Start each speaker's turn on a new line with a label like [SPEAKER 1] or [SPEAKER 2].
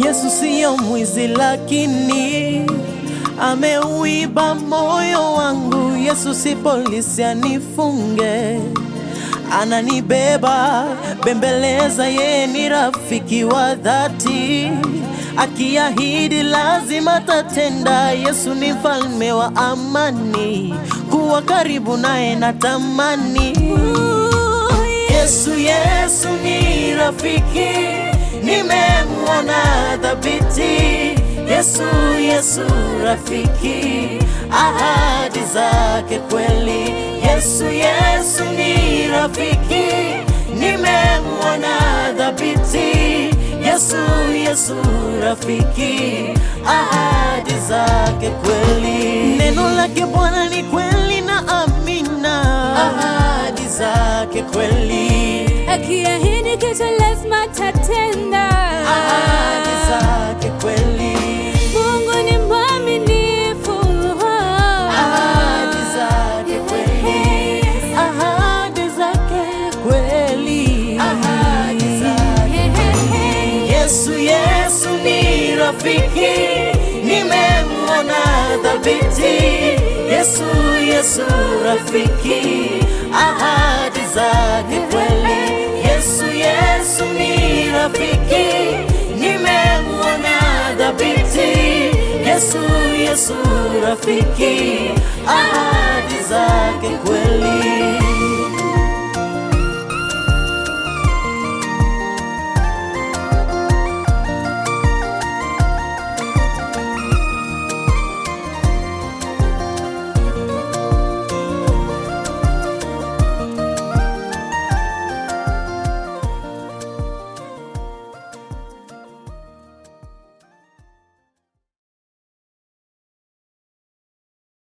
[SPEAKER 1] Yesu siyo mwizi lakini ameuiba moyo wangu. Yesu si polisi anifunge, ananibeba bembeleza, yeye ni rafiki wa dhati, akiahidi lazima tatenda. Yesu ni mfalme wa amani, kuwa karibu naye natamani. Yesu ni rafiki, nimemwona dhabiti. Yesu rafiki, ahadi zake kweli. Yesu ni rafiki, nimemwona dhabiti. Yesu rafiki, ahadi zake kweli. Neno lake Bwana ni kweli na amina, ahadi zake kweli.
[SPEAKER 2] Akiahidi kitu lazima tatenda,
[SPEAKER 1] ahadi zake kweli.
[SPEAKER 2] Mungu ni mwaminifu,
[SPEAKER 1] ahadi zake kweli, ahadi zake kweli, ahadi zake kweli. Yesu ni rafiki, nimemwona dhabiti. Yesu rafiki, ahadi zake kweli. Yesu ni rafiki, nimemwona dhabiti. Yesu rafiki, ahadi zake kweli.